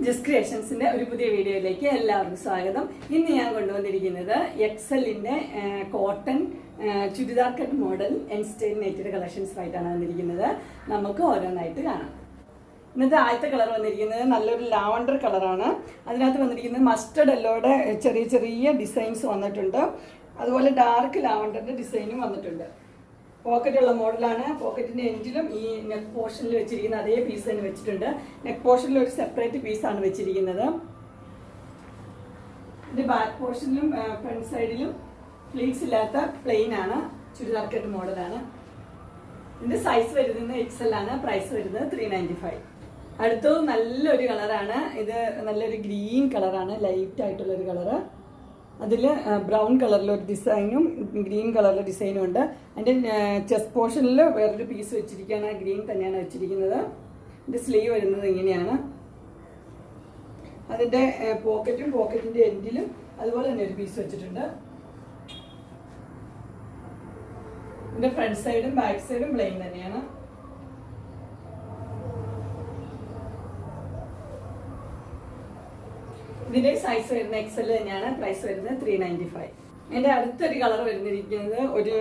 Just ക്രിയേഷൻസിന്റെ ഒരു പുതിയ വീഡിയോയിലേക്ക് എല്ലാവർക്കും സ്വാഗതം. ഇന്ന് ഞാൻ കൊണ്ടുവന്നിരിക്കുന്നത് എക്സലിന്റെ കോട്ടൺ ചുരിദാർ കട്ട് മോഡൽ എൻ സ്റ്റൈൽ നെറ്റഡ് കളക്ഷൻസ് ആയിട്ടാണ് വന്നിരിക്കുന്നത്. നമുക്ക് ഓരോന്നായിട്ട് കാണാം. ഇന്നത്തെ ആദ്യത്തെ കളർ വന്നിരിക്കുന്നത് നല്ലൊരു ലാവണ്ടർ കളറാണ്. അതിനകത്ത് വന്നിരിക്കുന്നത് മസ്റ്റർഡ് യെല്ലോയുടെ ചെറിയ ചെറിയ ഡിസൈൻസ് വന്നിട്ടുണ്ട്. അതുപോലെ ഡാർക്ക് ലാവണ്ടറിന്റെ ഡിസൈനും വന്നിട്ടുണ്ട്. പോക്കറ്റുള്ള മോഡലാണ്. പോക്കറ്റിന്റെ എൻഡിലും ഈ നെക്ക് പോർഷനിൽ വെച്ചിരിക്കുന്ന അതേ പീസ് തന്നെ വെച്ചിട്ടുണ്ട്. നെക്ക് പോർഷനിൽ ഒരു സെപ്പറേറ്റ് പീസാണ് വെച്ചിരിക്കുന്നത്. ഇതിന്റെ ബാക്ക് പോർഷനിലും ഫ്രണ്ട് സൈഡിലും ഫ്ലീറ്റ്സ് ഇല്ലാത്ത പ്ലെയിൻ ആണ്. ചുരിദാർ കട്ട് മോഡലാണ്. ഇതിന്റെ സൈസ് വരുന്നത് XL ആണ്. പ്രൈസ് വരുന്നത് 395. അടുത്തത് നല്ലൊരു കളറാണ്. ഇത് നല്ലൊരു ഗ്രീൻ കളറാണ്. ലൈറ്റ് ആയിട്ടുള്ളൊരു കളറ്. അതിൽ ബ്രൗൺ കളറിലൊരു ഡിസൈനും ഗ്രീൻ കളറിലെ ഡിസൈനും ഉണ്ട്. അതിൻ്റെ ചെസ്റ്റ് പോർഷനിൽ വേറൊരു പീസ് വെച്ചിരിക്കുകയാണ്. ഗ്രീൻ തന്നെയാണ് വെച്ചിരിക്കുന്നത്. ഇതിൻ്റെ സ്ലീവ് വരുന്നത് ഇങ്ങനെയാണ്. അതിൻ്റെ പോക്കറ്റിൻ്റെ എൻഡിലും അതുപോലെ തന്നെ ഒരു പീസ് വെച്ചിട്ടുണ്ട്. ഇതിൻ്റെ ഫ്രണ്ട് സൈഡും ബാക്ക് സൈഡും പ്ലെയിൻ തന്നെയാണ്. ഇതിന്റെ സൈസ് വരുന്ന XL തന്നെയാണ്. പ്രൈസ് വരുന്നത് 395. അതിന്റെ അടുത്തൊരു കളർ വരുന്നിരിക്കുന്നത് ഒരു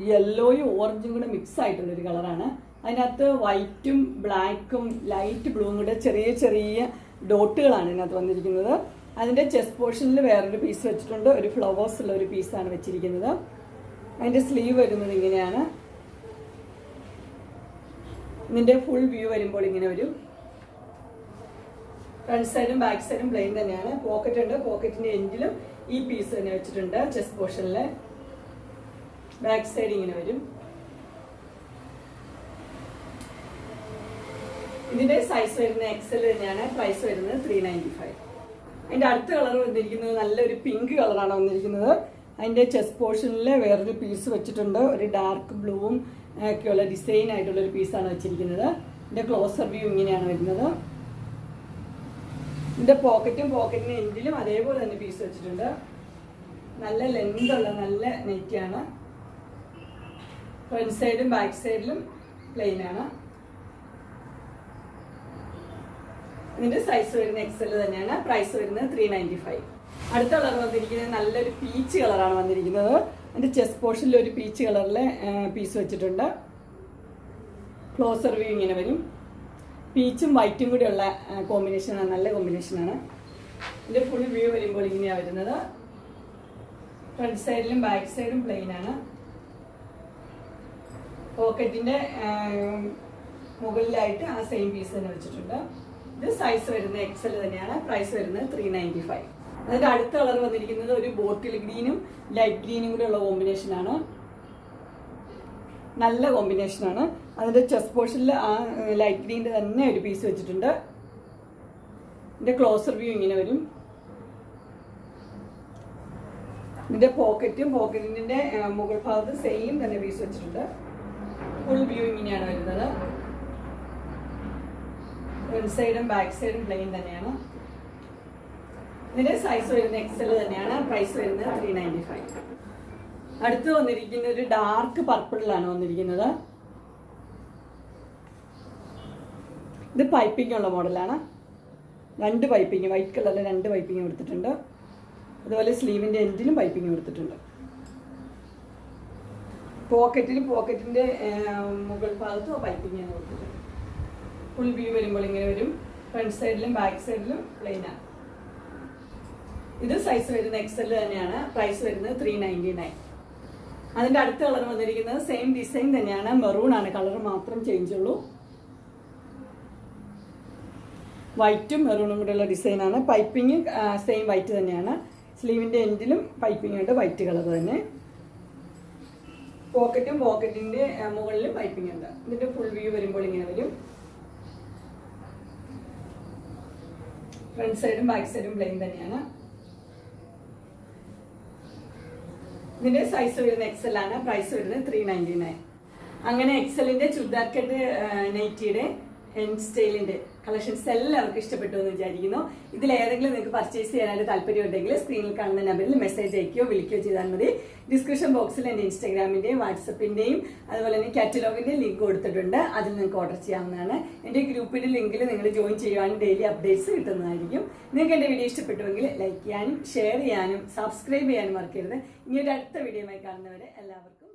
യെല്ലോയും ഓറഞ്ചും കൂടെ മിക്സ് ആയിട്ടുള്ളൊരു കളറാണ്. അതിനകത്ത് വൈറ്റും ബ്ലാക്കും ലൈറ്റ് ബ്ലൂവും കൂടെ ചെറിയ ചെറിയ ഡോട്ടുകളാണ് ഇതിനകത്ത് വന്നിരിക്കുന്നത്. അതിന്റെ ചെസ്റ്റ് പോർഷനിൽ വേറൊരു പീസ് വെച്ചിട്ടുണ്ട്. ഒരു ഫ്ലവേഴ്സ് ഉള്ള ഒരു പീസാണ് വെച്ചിരിക്കുന്നത്. അതിന്റെ സ്ലീവ് വരുന്നത് ഇങ്ങനെയാണ്. ഇതിന്റെ ഫുൾ വ്യൂ വരുമ്പോൾ ഇങ്ങനെ വരും. ഫ്രണ്ട് സൈഡും ബാക്ക് സൈഡും പ്ലെയിൻ തന്നെയാണ്. പോക്കറ്റ് ഉണ്ട്. പോക്കറ്റിന്റെ എൻഡിലും ഈ പീസ് തന്നെ വെച്ചിട്ടുണ്ട്. ചെസ്റ്റ് പോർഷനില് ബാക്ക് സൈഡ് ഇങ്ങനെ വരും. ഇതിന്റെ സൈസ് വരുന്ന XL തന്നെയാണ്. പ്രൈസ് വരുന്നത് 395. അതിന്റെ അടുത്ത കളർ വന്നിരിക്കുന്നത് നല്ലൊരു പിങ്ക് കളറാണ് വന്നിരിക്കുന്നത്. അതിന്റെ ചെസ്റ്റ് പോർഷനിൽ വേറൊരു പീസ് വെച്ചിട്ടുണ്ട്. ഒരു ഡാർക്ക് ബ്ലൂവും ഒക്കെയുള്ള ഡിസൈൻ ആയിട്ടുള്ള ഒരു പീസാണ് വെച്ചിരിക്കുന്നത്. ഇതിന്റെ ക്ലോസർ വ്യൂ ഇങ്ങനെയാണ് വരുന്നത്. ഇതിന്റെ പോക്കറ്റിന്റെ എൻഡിലും അതേപോലെ തന്നെ പീസ് വെച്ചിട്ടുണ്ട്. നല്ല ലെങ്ത് ഉള്ള നല്ല നെറ്റാണ്. ഫ്രണ്ട് സൈഡും ബാക്ക് സൈഡിലും പ്ലെയിൻ ആണ്. ഇതിന്റെ സൈസ് വരുന്ന XL തന്നെയാണ്. പ്രൈസ് വരുന്നത് 395. അടുത്ത കളർ വന്നിരിക്കുന്നത് നല്ലൊരു പീച്ച് കളറാണ് വന്നിരിക്കുന്നത്. അതിന്റെ ചെസ്റ്റ് പോർഷനിൽ ഒരു പീച്ച് കളറിലെ പീസ് വെച്ചിട്ടുണ്ട്. ക്ലോസർ വ്യൂ ഇങ്ങനെ വരും. പീച്ചും വൈറ്റും കൂടെയുള്ള കോമ്പിനേഷനാണ്. നല്ല കോമ്പിനേഷനാണ്. ഇതിന്റെ ഫുൾ വ്യൂ വരുമ്പോൾ ഇങ്ങനെയാണ് വരുന്നത്. ഫ്രണ്ട് സൈഡിലും ബാക്ക് സൈഡും പ്ലെയിൻ ആണ്. പോക്കറ്റിന്റെ മുകളിലായിട്ട് ആ സെയിം പീസ് തന്നെ വെച്ചിട്ടുണ്ട്. ഇത് സൈസ് വരുന്നത് XL തന്നെയാണ്. പ്രൈസ് വരുന്നത് 395. അതിന്റെ അടുത്ത കളർ വന്നിരിക്കുന്നത് ഒരു ബോട്ടിൽ ഗ്രീനും ലൈറ്റ് ഗ്രീനും കൂടെ ഉള്ള കോമ്പിനേഷനാണ്. നല്ല കോമ്പിനേഷനാണ്. അതിന്റെ ചെസ്റ്റ് പോർഷനിൽ ആ ലൈറ്റ് ഗ്രീനിന്റെ തന്നെ ഒരു പീസ് വെച്ചിട്ടുണ്ട്. ഇതിന്റെ ക്ലോസർ വ്യൂ ഇങ്ങനെ വരും. ഇതിന്റെ പോക്കറ്റിന്റെ മുകൾ ഭാഗത്ത് സെയിം തന്നെ പീസ് വെച്ചിട്ടുണ്ട്. ഫുൾ വ്യൂ ഇങ്ങനെയാണ് വരുന്നത്. ഫ്രണ്ട് സൈഡും ബാക്ക് സൈഡും പ്ലെയിൻ തന്നെയാണ്. ഇതിന്റെ സൈസ് വരുന്നത് XL തന്നെയാണ്. പ്രൈസ് വരുന്നത് 395. അടുത്ത് വന്നിരിക്കുന്ന ഒരു ഡാർക്ക് പർപ്പിളിലാണ് വന്നിരിക്കുന്നത്. ഇത് പൈപ്പിംഗ് ഉള്ള മോഡലാണ്. 2 പൈപ്പിംഗ് വൈറ്റ് കളറിൽ 2 പൈപ്പിംഗ് കൊടുത്തിട്ടുണ്ട്. അതുപോലെ സ്ലീവിന്റെ എൻഡിലും പൈപ്പിംഗ് കൊടുത്തിട്ടുണ്ട്. പോക്കറ്റിന്റെ മുകൾ ഭാഗത്തും പൈപ്പിംഗ് കൊടുത്തിട്ടുണ്ട്. ഫുൾ വ്യൂ വരുമ്പോൾ ഇങ്ങനെ വരും. ഫ്രണ്ട് സൈഡിലും ബാക്ക് സൈഡിലും പ്ലെയിൻ ആണ്. ഇത് സൈസ് വരുന്ന XL തന്നെയാണ്. പ്രൈസ് വരുന്നത് 399. അതിന്റെ അടുത്ത കളർ വന്നിരിക്കുന്നത് സെയിം ഡിസൈൻ തന്നെയാണ്. മെറൂൺ ആണ്. കളർ മാത്രം ചേഞ്ച് ഉള്ളൂ. വൈറ്റും മെറൂണും കൂടെയുള്ള ഡിസൈനാണ്. പൈപ്പിംഗ് സെയിം വൈറ്റ് തന്നെയാണ്. സ്ലീവിന്റെ എൻഡിലും പൈപ്പിംഗ് ഉണ്ട്. വൈറ്റ് കളർ തന്നെ. പോക്കറ്റിന്റെ മുകളിലും പൈപ്പിംഗ് ഉണ്ട്. ഇതിന്റെ ഫുൾ വ്യൂ വരുമ്പോൾ ഇങ്ങനെ വരും. ഫ്രണ്ട് സൈഡും ബാക്ക് സൈഡും പ്ലെയിൻ തന്നെയാണ്. ഇതിന്റെ സൈസ് വരുന്ന XL ആണ്. പ്രൈസ് വരുന്നത് 399. അങ്ങനെ XLന്റെ ചുരിദാർ കട്ട് നൈറ്റിയുടെ എൻ സ്റ്റൈലിന്റെ കളക്ഷൻസ് എല്ലാവർക്കും ഇഷ്ടപ്പെട്ടു എന്ന് വിചാരിക്കുന്നു. ഇതിലേതെങ്കിലും നിങ്ങൾക്ക് പർച്ചേസ് ചെയ്യാനായിട്ട് താല്പര്യമുണ്ടെങ്കിൽ സ്ക്രീനിൽ കാണുന്ന നമ്പറിൽ മെസ്സേജ് അയക്കുകയോ വിളിക്കുകയോ ചെയ്താൽ മതി. ഡിസ്ക്രിപ്ഷൻ ബോക്സിൽ എൻ്റെ ഇൻസ്റ്റാഗ്രാമിൻ്റെയും വാട്സപ്പിൻ്റെയും അതുപോലെ തന്നെ കാറ്റലോഗിൻ്റെയും ലിങ്ക് കൊടുത്തിട്ടുണ്ട്. അതിൽ നിങ്ങൾക്ക് ഓർഡർ ചെയ്യാവുന്നതാണ്. എൻ്റെ ഗ്രൂപ്പിൻ്റെ ലിങ്കിൽ നിങ്ങൾ ജോയിൻ ചെയ്യുവാനും ഡെയിലി അപ്ഡേറ്റ്സ് കിട്ടുന്നതായിരിക്കും. നിങ്ങൾക്ക് എൻ്റെ വീഡിയോ ഇഷ്ടപ്പെട്ടുവെങ്കിൽ ലൈക്ക് ചെയ്യാനും ഷെയർ ചെയ്യാനും സബ്സ്ക്രൈബ് ചെയ്യാനും മറക്കരുത്. ഇനി ഒരു അടുത്ത വീഡിയോയുമായി കാണുന്നവരെ എല്ലാവർക്കും